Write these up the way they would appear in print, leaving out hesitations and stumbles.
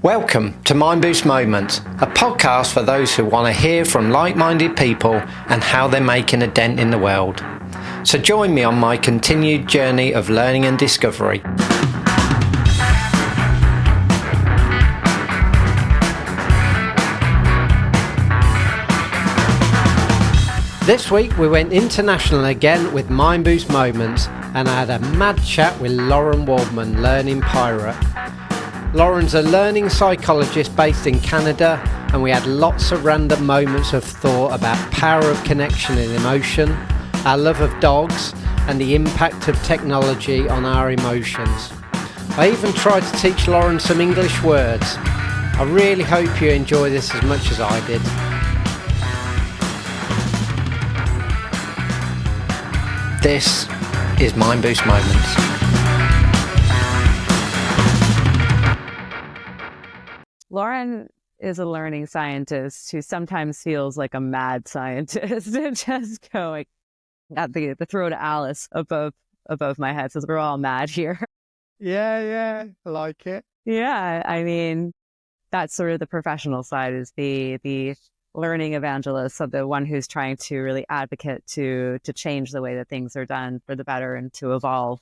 Welcome to Mindboost Moments, a podcast for those who want to hear from like-minded people and how they're making a dent in the world. So join me on my continued journey of learning and discovery. This week we went international again with Mindboost Moments, and I had a mad chat with Lauren Waldman, Learning Pirate. Lauren's a learning psychologist based in Canada, and we had lots of random moments of thought about power of connection and emotion, our love of dogs, and the impact of technology on our emotions. I even tried to teach Lauren some English words. I really hope you enjoy this as much as I did. This is Mindboost Moments. Lauren is a learning scientist who sometimes feels like a mad scientist, just going at the throat of Alice above my head, says we're all mad here. Yeah, I like it. Yeah, I mean, that's sort of the professional side, is the learning evangelist, of the one who's trying to really advocate to change the way that things are done for the better and to evolve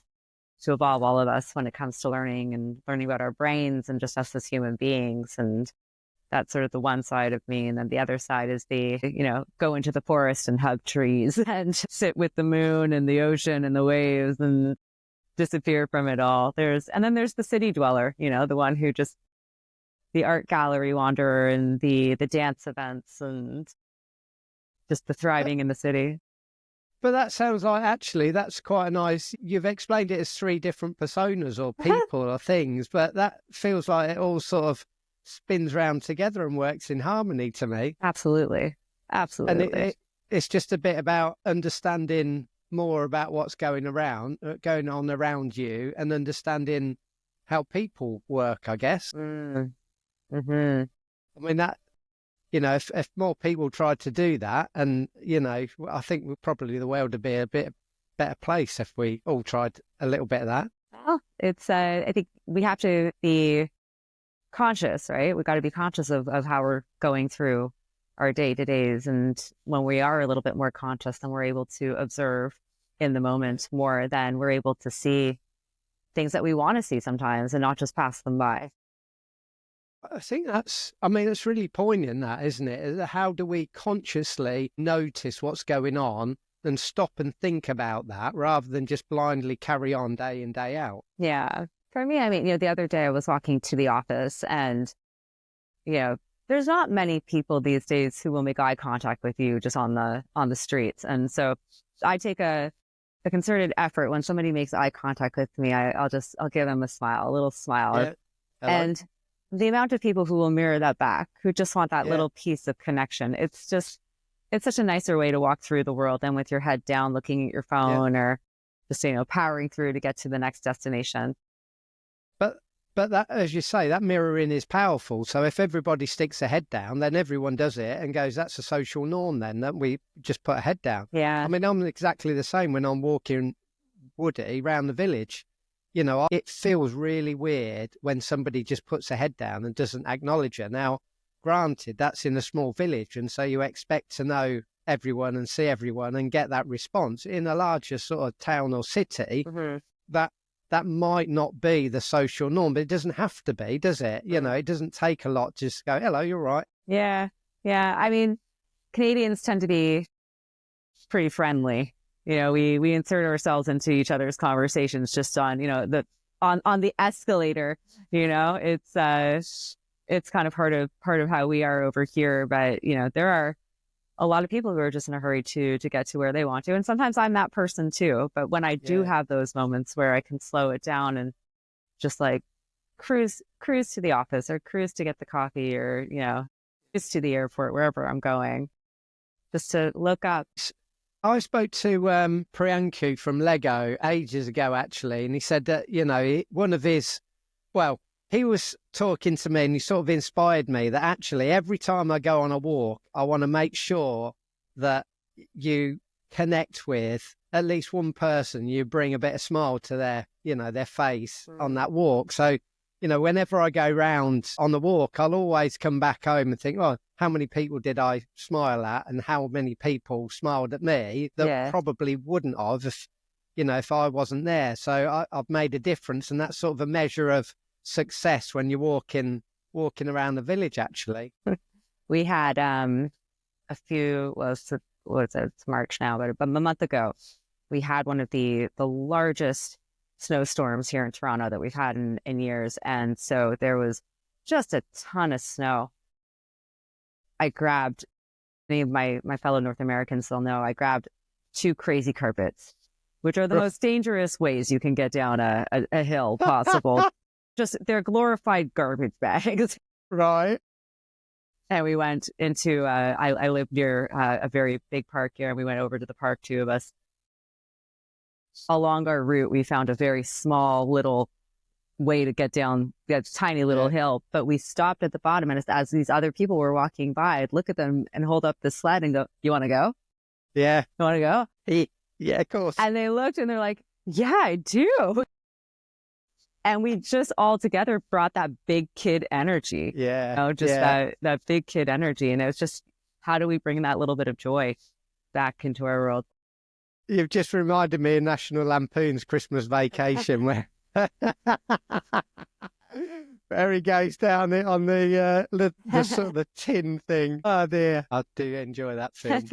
all of us when it comes to learning and learning about our brains and just us as human beings. And that's sort of the one side of me. And then the other side is go into the forest and hug trees and sit with the moon and the ocean and the waves and disappear from it all. And then there's the city dweller, the one who just, the art gallery wanderer and the dance events and just the thriving in the city. But that sounds like, actually, that's quite a nice, you've explained it as three different personas or people or things, but that feels like it all sort of spins round together and works in harmony to me. Absolutely. And it's just a bit about understanding more about what's going on around you and understanding how people work, I guess. Mm-hmm. I mean, that, if more people tried to do that, and, I think probably the world would be a bit better place if we all tried a little bit of that. Well, it's, I think we have to be conscious, right? We've got to be conscious of how we're going through our day-to-days. And when we are a little bit more conscious, then we're able to observe in the moment more than we're able to see things that we want to see sometimes and not just pass them by. I think it's really poignant, that, isn't it? How do we consciously notice what's going on and stop and think about that rather than just blindly carry on day in, day out? Yeah. For me, the other day I was walking to the office and, there's not many people these days who will make eye contact with you just on the streets. And so I take a concerted effort when somebody makes eye contact with me. I'll give them a little smile. Yeah. And the amount of people who will mirror that back, who just want that little piece of connection. It's such a nicer way to walk through the world than with your head down, looking at your phone or just, powering through to get to the next destination. But that, as you say, that mirroring is powerful. So if everybody sticks a head down, then everyone does it and goes, that's a social norm then, that we just put a head down. Yeah. I'm exactly the same when I'm walking Woody around the village. It feels really weird when somebody just puts a head down and doesn't acknowledge her. Now, granted, that's in a small village, and so you expect to know everyone and see everyone and get that response. In a larger sort of town or city, that might not be the social norm, but it doesn't have to be, does it? It doesn't take a lot to just go, hello, you're right. Yeah. Canadians tend to be pretty friendly. We insert ourselves into each other's conversations just on, on the escalator, it's kind of part of how we are over here. But, there are a lot of people who are just in a hurry to get to where they want to. And sometimes I'm that person too. But when I do have those moments where I can slow it down and just like cruise to the office or cruise to get the coffee or, cruise to the airport, wherever I'm going, just to look up. I spoke to Priyanku from Lego ages ago, actually, and he said that, he was talking to me and he sort of inspired me that actually every time I go on a walk, I want to make sure that you connect with at least one person, you bring a bit of smile to their face on that walk. So, whenever I go round on the walk, I'll always come back home and think, oh, how many people did I smile at, and how many people smiled at me that probably wouldn't have if I wasn't there. So I've made a difference, and that's sort of a measure of success when you're walking around the village, actually. We had a few, it's March now, but a month ago, we had one of the largest snowstorms here in Toronto that we've had in years. And so there was just a ton of snow. I grabbed, any of my fellow North Americans will know, I grabbed 2 crazy carpets, which are the most dangerous ways you can get down a hill possible. Just, they're glorified garbage bags. Right. And we went into, I live near a very big park here, and we went over to the park, 2 of us. Along our route, we found a very small little way to get down that tiny little hill, but we stopped at the bottom, and as these other people were walking by, I'd look at them and hold up the sled and go, "You want to go? Yeah. You want to go?" Yeah, of course. And they looked and they're like, "Yeah, I do." And we just all together brought that big kid energy. Yeah. That big kid energy. And it was just, how do we bring that little bit of joy back into our world? You've just reminded me of National Lampoon's Christmas Vacation, where he goes down it on the sort of the tin thing. Oh dear, I do enjoy that film.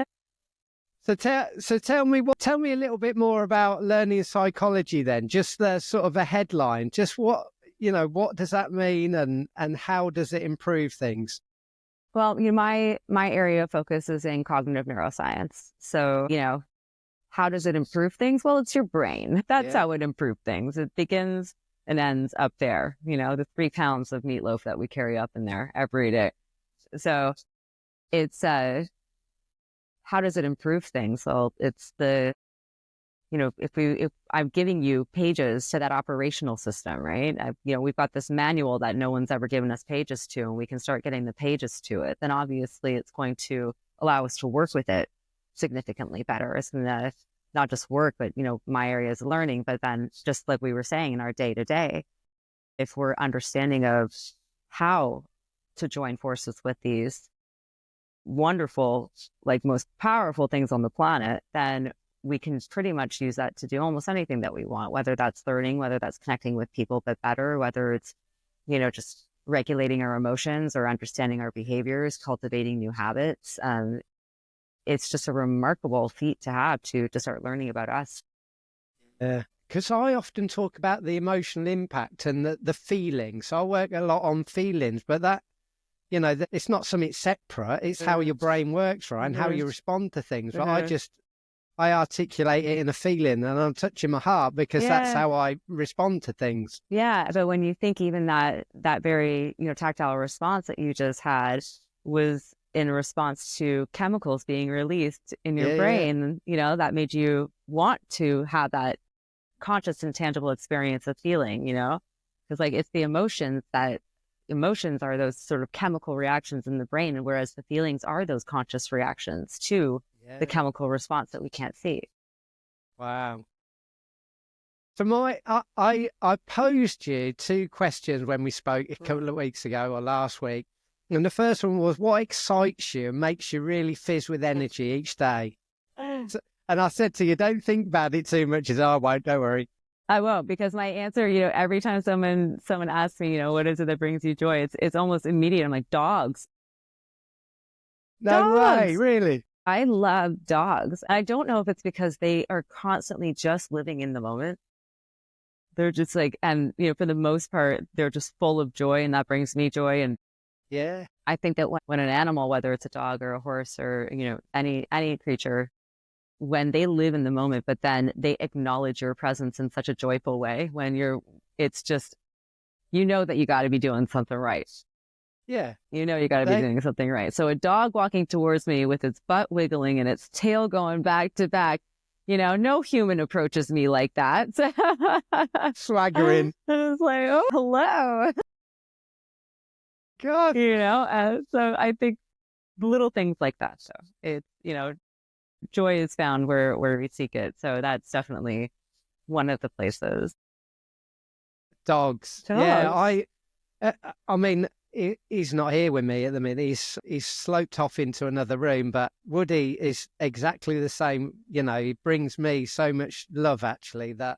So tell me a little bit more about learning psychology then. Just the sort of a headline. Just what does that mean, and how does it improve things? Well, my area of focus is in cognitive neuroscience. So, how does it improve things? Well, it's your brain. That's how it improves things. It begins and ends up there, the 3 pounds of meatloaf that we carry up in there every day. So it's, how does it improve things? Well, it's the, if I'm giving you pages to that operational system, right? We've got this manual that no one's ever given us pages to, and we can start getting the pages to it. Then obviously it's going to allow us to work with it significantly better. It's not just work, but my area is learning. But then, just like we were saying, in our day to day, if we're understanding of how to join forces with these wonderful, like most powerful things on the planet, then we can pretty much use that to do almost anything that we want, whether that's learning, whether that's connecting with people but better, whether it's just regulating our emotions or understanding our behaviors, cultivating new habits. It's just a remarkable feat to have to start learning about us. Yeah, because I often talk about the emotional impact and the feelings. I work a lot on feelings, but that, it's not something separate. It's how your brain works, right, and how you respond to things. But I articulate it in a feeling, and I'm touching my heart because that's how I respond to things. Yeah, but when you think even that very tactile response that you just had was in response to chemicals being released in your brain, that made you want to have that conscious and tangible experience of feeling, because it's the emotions are those sort of chemical reactions in the brain, and whereas the feelings are those conscious reactions to the chemical response that we can't see. Wow. So I posed you 2 questions when we spoke a couple of weeks ago or last week. And the first one was, what excites you and makes you really fizz with energy each day? And I said to you, don't think about it too much. I won't, don't worry. I won't, because my answer, every time someone asks me, what is it that brings you joy? It's almost immediate. I'm like, dogs. No way, really? I love dogs. I don't know if it's because they are constantly just living in the moment. They're just and for the most part, they're just full of joy, and that brings me joy. And yeah, I think that when an animal, whether it's a dog or a horse or, any creature, when they live in the moment, but then they acknowledge your presence in such a joyful way, it's just, that you got to be doing something right. Yeah. You got to be doing something right. So a dog walking towards me with its butt wiggling and its tail going back to back, no human approaches me like that. Swaggering. It's like, oh, hello. God. So I think little things like that. So it's, joy is found where we seek it. So that's definitely one of the places. Dogs. Yeah, I mean, he's not here with me at the minute. He's sloped off into another room, but Woody is exactly the same. You know, he brings me so much love, actually, that,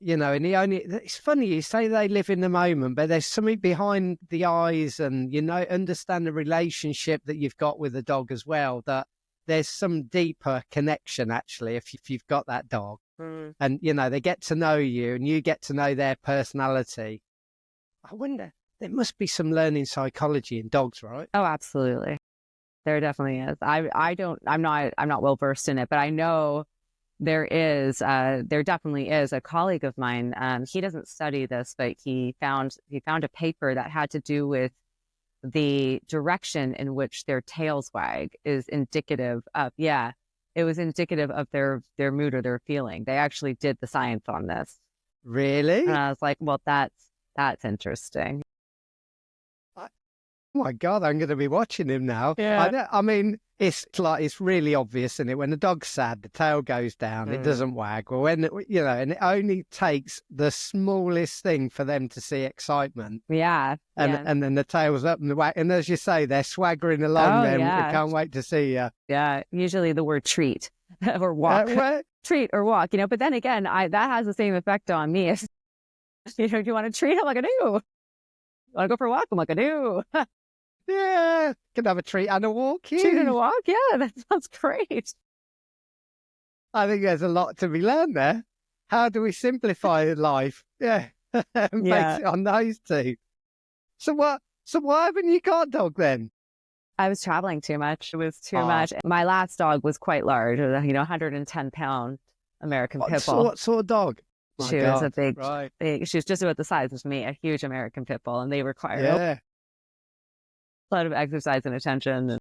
you know, and it's funny, you say they live in the moment, but there's something behind the eyes and, you know, understand the relationship that you've got with the dog as well, that there's some deeper connection, actually, if you've got that dog. And, you know, they get to know you and you get to know their personality. I wonder, there must be some learning psychology in dogs, right? Oh, absolutely. There definitely is. I'm not well versed in it, but I know there definitely is. A colleague of mine, he doesn't study this, but he found a paper that had to do with the direction in which their tails wag is indicative of, it was indicative of their mood or their feeling. They actually did the science on this. Really? And I was like, well, that's interesting. Oh my God, I'm going to be watching him now. Yeah. I mean, it's really obvious, isn't it? When the dog's sad, the tail goes down, it doesn't wag. Or when, you know, and it only takes the smallest thing for them to see excitement. Yeah. And then the tail's up and the wag. And as you say, they're swaggering along there. I can't wait to see you. Yeah. Usually the word treat or walk. Treat or walk, you know, but then again, that has the same effect on me. As, you know, do you want to treat? I'm like, I do. You want to go for a walk? I'm like, I do. Yeah, can have a treat and a walk. Treat and a walk, yeah, that sounds great. I think there's a lot to be learned there. How do we simplify life? Yeah, makes it on those two. So why haven't you got a dog then? I was traveling too much. It was too much. My last dog was quite large, you know, 110-pound American Pit Bull. What sort of dog? She was a big, she was just about the size of me, a huge American Pit Bull, and they require a lot of exercise and attention. And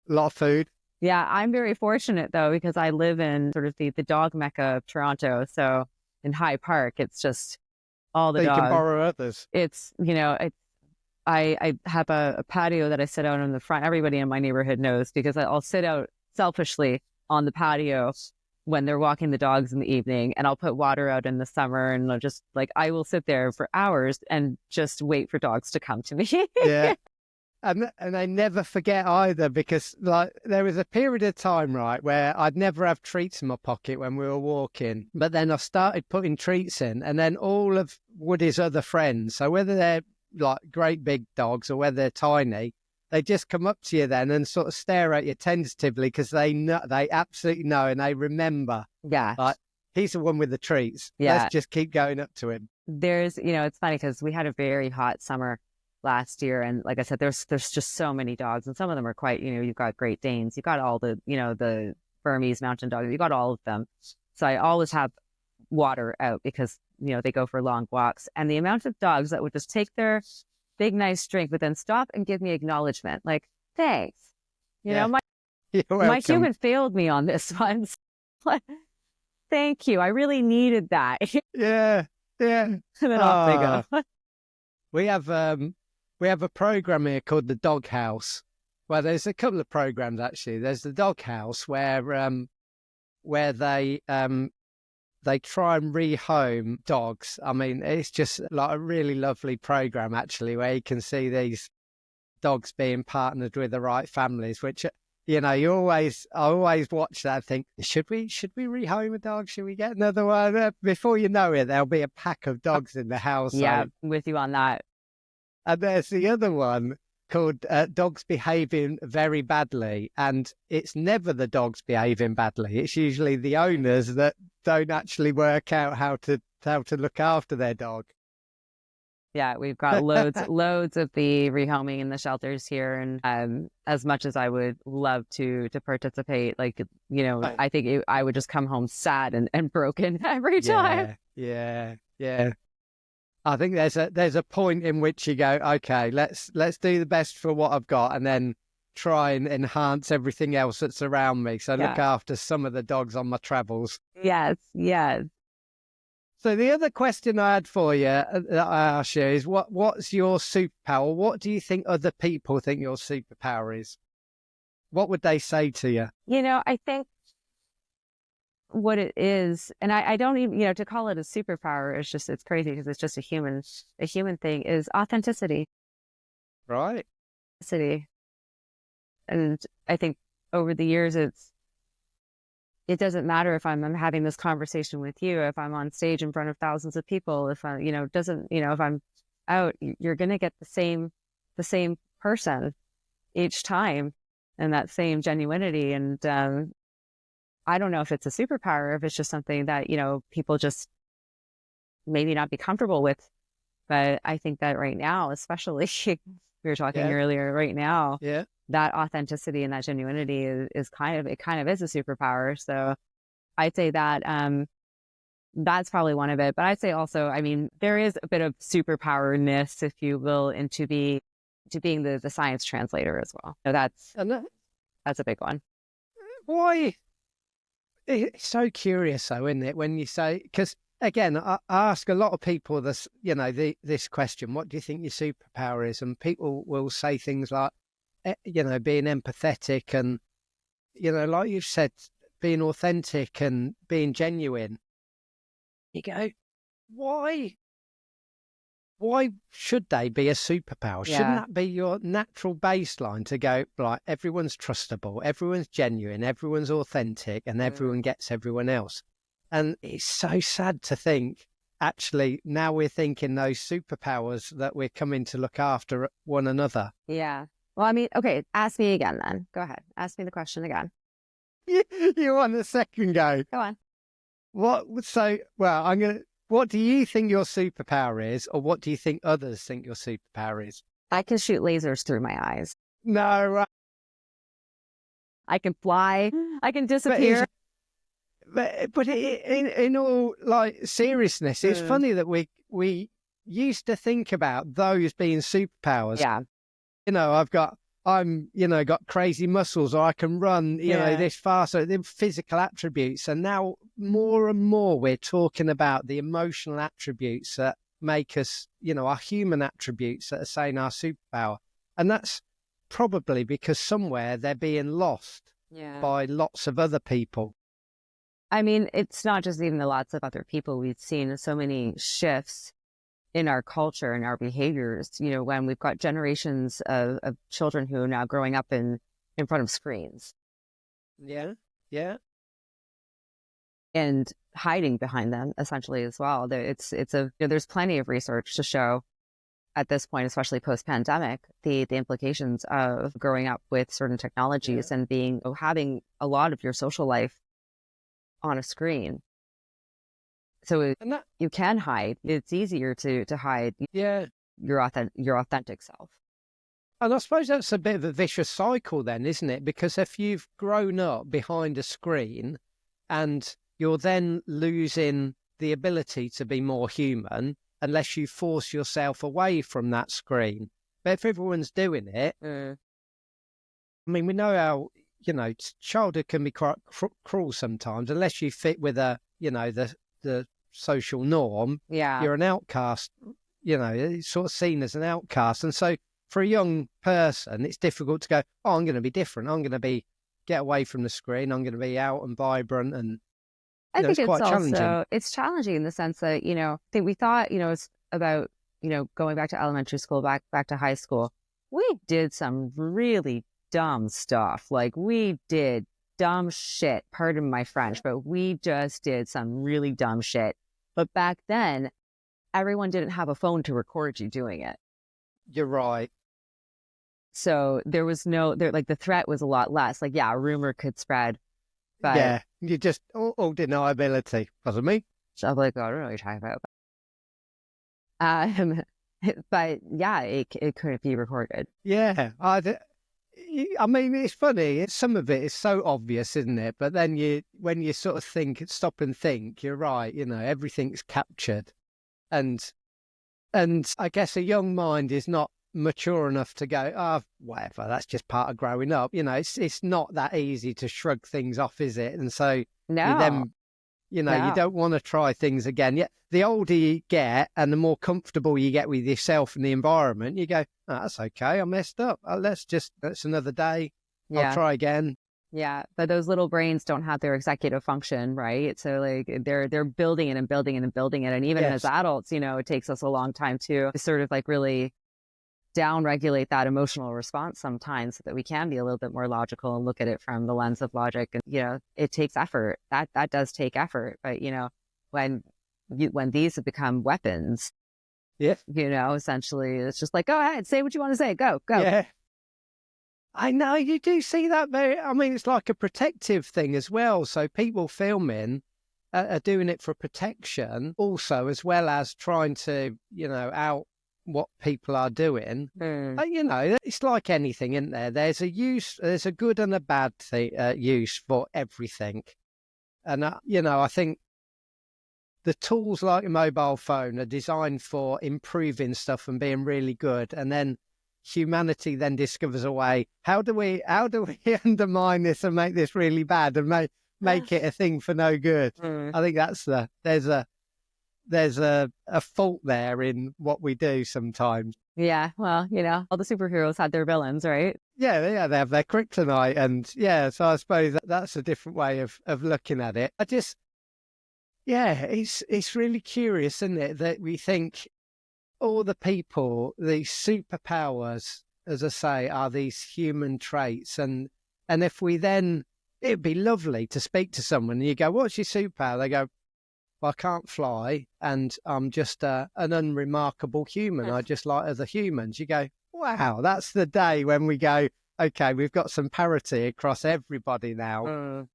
a lot of food. Yeah, I'm very fortunate, though, because I live in sort of the dog mecca of Toronto. So in High Park, it's just all the dogs. You can borrow others. It's, you know, I have a patio that I sit out in the front. Everybody in my neighborhood knows, because I'll sit out selfishly on the patio when they're walking the dogs in the evening, and I'll put water out in the summer, and I'll just, like, I will sit there for hours and just wait for dogs to come to me. Yeah. And I never forget either, because, like, there was a period of time, right, where I'd never have treats in my pocket when we were walking. But then I started putting treats in, and then all of Woody's other friends, so whether they're like great big dogs or whether they're tiny, they just come up to you then and sort of stare at you tentatively, because they know, they absolutely know, and they remember. Yeah. Like, he's the one with the treats. Yeah. Let's just keep going up to him. There's, you know, it's funny because we had a very hot summer last year, and like I said, there's just so many dogs, and some of them are quite, you know, you've got Great Danes, you've got all the, you know, the Burmese mountain dogs, you got all of them. So I always have water out, because, you know, they go for long walks, and the amount of dogs that would just take their big nice drink but then stop and give me acknowledgement, like, thanks, you know, my human failed me on this one. Thank you, I really needed that. Yeah. And then off they go. We have a program here called the Dog House. Well, there's a couple of programs, actually. There's the Dog House where they try and rehome dogs. I mean, it's just like a really lovely program, actually, where you can see these dogs being partnered with the right families, which, you know, I always watch that and think, should we rehome a dog? Should we get another one? Before you know it, there'll be a pack of dogs in the house. Yeah, I'm with you on that. And there's the other one called Dogs Behaving Very Badly. And it's never the dogs behaving badly. It's usually the owners that don't actually work out how to look after their dog. Yeah, we've got loads of the rehoming in the shelters here. And as much as I would love to participate, like, you know, I think I would just come home sad and broken every time. Yeah. I think there's a point in which you go, okay, let's do the best for what I've got, and then try and enhance everything else that's around me. So look after some of the dogs on my travels. Yes. So the other question I had for you that I asked you is, what's your superpower? What do you think other people think your superpower is? What would they say to you? You know, I think what it is, and I don't even, to call it a superpower is just, it's crazy because it's just a human thing, is authenticity. Right. And I think over the years, it doesn't matter if I'm having this conversation with you, if I'm on stage in front of thousands of people, if I, if I'm out, you're going to get the same person each time, and that same genuinity. And I don't know if it's a superpower, if it's just something that, people just maybe not be comfortable with. But I think that right now, especially, we were talking earlier, right now, that authenticity and that genuinity is kind of is a superpower. So I'd say that that's probably one of it. But I'd say also, I mean, there is a bit of superpowerness, if you will, into being the science translator as well. So that's a big one. Why? It's so curious, though, isn't it? When you say, because again, I ask a lot of people this, this question: what do you think your superpower is? And people will say things like, being empathetic, and like you've said, being authentic and being genuine. You go, why should they be a superpower? Yeah. Shouldn't that be your natural baseline to go, like, everyone's trustable, everyone's genuine, everyone's authentic, and everyone gets everyone else? And it's so sad to think, actually, now we're thinking those superpowers that we're coming to look after one another. Yeah. Well, I mean, okay, ask me again then. Go ahead. Ask me the question again. You want the second go? Go on. What do you think your superpower is, or what do you think others think your superpower is? I can shoot lasers through my eyes. No. I can fly. I can disappear. But in all, like, seriousness, it's funny that we used to think about those being superpowers. Yeah. I'm got crazy muscles, or I can run, this fast, so the physical attributes. And now more and more we're talking about the emotional attributes that make us, our human attributes that are saying our superpower. And that's probably because somewhere they're being lost by lots of other people. I mean, it's not just even the lots of other people. We've seen so many shifts in our culture and our behaviors, when we've got generations of children who are now growing up in front of screens. Yeah. Yeah. And hiding behind them, essentially, as well. There's plenty of research to show at this point, especially post-pandemic, the implications of growing up with certain technologies and having a lot of your social life on a screen. So you can hide. It's easier to hide your authentic self. And I suppose that's a bit of a vicious cycle then, isn't it? Because if you've grown up behind a screen and you're then losing the ability to be more human unless you force yourself away from that screen. But if everyone's doing it, I mean, we know how, childhood can be quite cruel sometimes. Unless you fit with the social norm, you're an outcast, it's sort of seen as an outcast. And so for a young person, it's difficult to go, oh, I'm going to be different. I'm going to get away from the screen. I'm going to be out and vibrant. And I think it's quite challenging. It's challenging in the sense that, I think we thought, it's about, going back to elementary school, back to high school. We did some really dumb stuff. Like, we did dumb shit, pardon my French, but we just did some really dumb shit. But back then, everyone didn't have a phone to record you doing it. You're right. So there was the threat was a lot less. Like, a rumor could spread. But you just, all deniability, wasn't me? So I'm like, I don't know what you're talking about. But it couldn't be recorded. Yeah. I mean, it's funny. Some of it is so obvious, isn't it? But then when you sort of stop and think, you're right. Everything's captured, and I guess a young mind is not mature enough to go, whatever. That's just part of growing up. It's not that easy to shrug things off, is it? And so you don't want to try things again. Yet the older you get and the more comfortable you get with yourself and the environment, you go, that's okay. I messed up. That's another day. I'll try again. Yeah, but those little brains don't have their executive function, right? So like they're building it and building it and building it. And even as adults, you know, it takes us a long time to sort of like really down regulate that emotional response sometimes so that we can be a little bit more logical and look at it from the lens of logic. And, you know, it takes effort. That does take effort. But, you know, when these have become weapons, you know, essentially it's just like, go ahead, say what you want to say. Go. Yeah. I know you do see that. I mean, it's like a protective thing as well. So people filming are doing it for protection also, as well as trying to, you know, out what people are doing. You know, it's like anything, isn't there? There's a good and a bad use for everything. And, you know, I think the tools like a mobile phone are designed for improving stuff and being really good. And then humanity then discovers a way. How do we undermine this and make this really bad and make it a thing for no good? I think there's a fault there in what we do sometimes. Yeah, well, you know, all the superheroes had their villains, right? Yeah, they have their kryptonite, and so I suppose that's a different way of looking at it. It's really curious, isn't it, that we think all the people, these superpowers, as I say, are these human traits. And if we then, it'd be lovely to speak to someone and you go, what's your superpower? They go, well, I can't fly and I'm just an unremarkable human. I just like other humans. You go, wow, that's the day when we go, okay, we've got some parity across everybody now.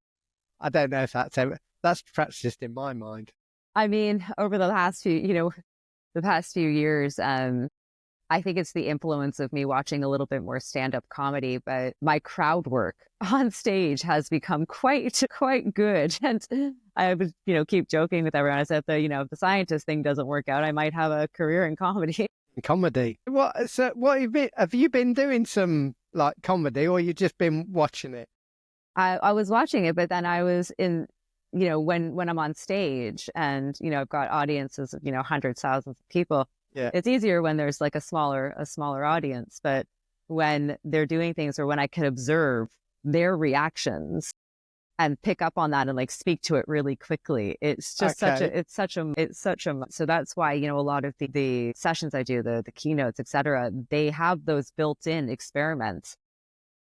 I don't know if that's perhaps just in my mind. I mean, over the past few years, I think it's the influence of me watching a little bit more stand-up comedy, but my crowd work on stage has become quite good. And I would, you know, keep joking with everyone. I said that, you know, if the scientist thing doesn't work out, I might have a career in comedy. Comedy? What have you been doing some like comedy, or you just been watching it? I was watching it, but then I was in, you know, when I'm on stage and, you know, I've got audiences of, you know, hundreds, thousands of people. Yeah. It's easier when there's like a smaller audience, but when they're doing things or when I can observe their reactions and pick up on that and like speak to it really quickly, it's just so that's why, you know, a lot of the sessions I do, the keynotes, etc., they have those built-in experiments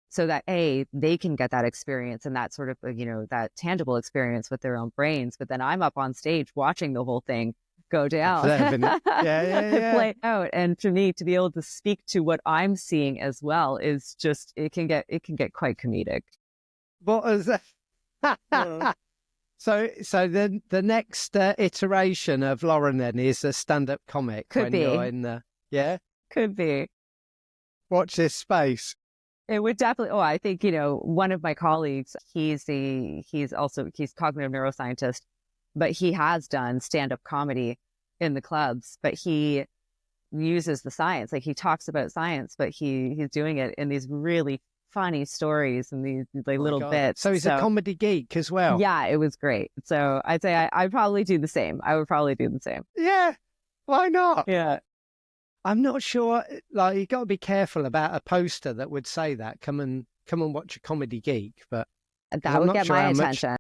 so that they can get that experience and that sort of, you know, that tangible experience with their own brains. But then I'm up on stage watching the whole thing go down. Play out. And for me to be able to speak to what I'm seeing as well is just, it can get quite comedic. What is that? So then the next iteration of Lauren then is a stand-up comic. Could be. You're in the, Could be. Watch this space. It would definitely. I think, you know, one of my colleagues, he's cognitive neuroscientist, but he has done stand-up comedy in the clubs, but he uses the science. Like he talks about science, but he's doing it in these really funny stories and these like little bits. So he's a comedy geek as well. Yeah, it was great. So I'd say I'd probably do the same. I would probably do the same. Yeah, why not? Yeah. I'm not sure. Like, you got to be careful about a poster that would say that. Come and watch a comedy geek, but that would get my attention.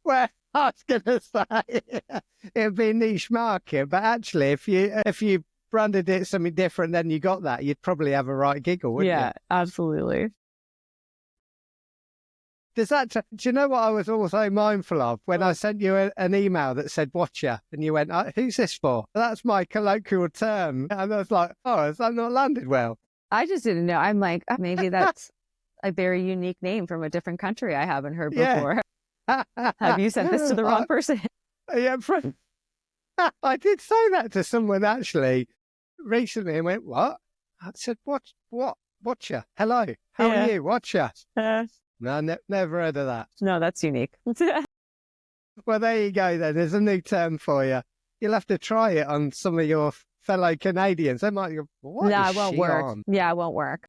Well, I was going to say it'd be a niche market, but actually, if you branded it something different, then you got that, you'd probably have a right giggle, wouldn't you? Yeah, absolutely. Do you know what I was also mindful of when I sent you an email that said "watcher" and you went, "Who's this for?" That's my colloquial term, and I was like, "Oh, has that not landed well?" I just didn't know. I'm like, maybe that's a very unique name from a different country I haven't heard before. Have you sent this to the wrong person? Yeah, I did say that to someone actually recently and went, "What?" I said, "What? Watcher? Hello, how are you, Watcher?" No, never heard of that. No, that's unique. Well, there you go then. There's a new term for you. You'll have to try it on some of your fellow Canadians. They might go, "What no, is it won't she work. on?" Yeah, it won't work.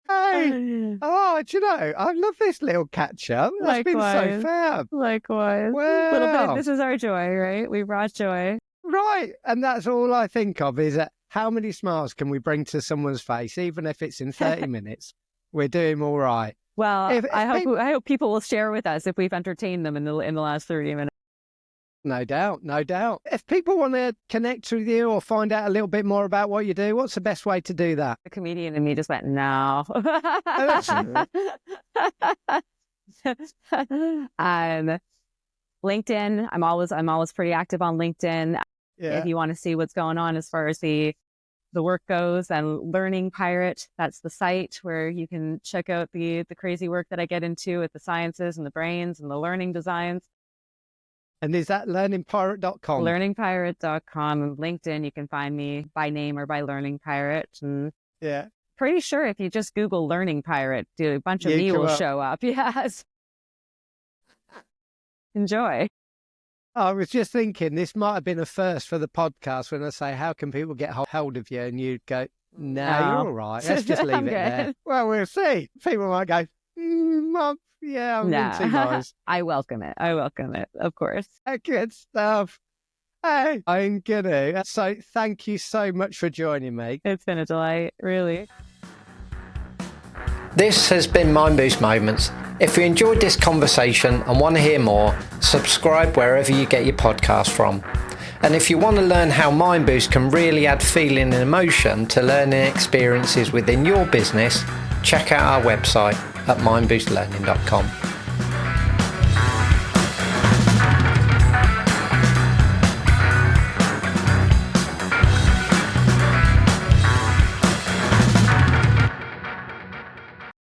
Hey, do you know, I love this little catch-up. That's been so fab. Likewise. Well, little bit. This is our joy, right? We brought joy. Right. And that's all I think of is how many smiles can we bring to someone's face, even if it's in 30 minutes? We're doing all right. Well, I hope people will share with us if we've entertained them in the last 30 minutes. No doubt, no doubt. If people want to connect with you or find out a little bit more about what you do, what's the best way to do that? The comedian in me just went, no. LinkedIn. I'm always pretty active on LinkedIn. Yeah. If you want to see what's going on as far as the work goes, and Learning Pirate, that's the site where you can check out the crazy work that I get into with the sciences and the brains and the learning designs. And is that learningpirate.com? Learningpirate.com. And LinkedIn, you can find me by name or by Learning Pirate. And yeah, pretty sure if you just Google Learning Pirate, a bunch of me will show up. Yes. Enjoy. I was just thinking this might have been a first for the podcast when I say, how can people get hold of you? And you'd go, no, you're all right. Let's just leave it there. Well, we'll see. People might go, yeah, I'm into guys. I welcome it, of course. Good stuff. Hey, I'm gonna. So thank you so much for joining me. It's been a delight, really. This has been Mindboost Moments. If you enjoyed this conversation and want to hear more, subscribe wherever you get your podcast from. And if you want to learn how Mindboost can really add feeling and emotion to learning experiences within your business, check out our website at mindboostlearning.com.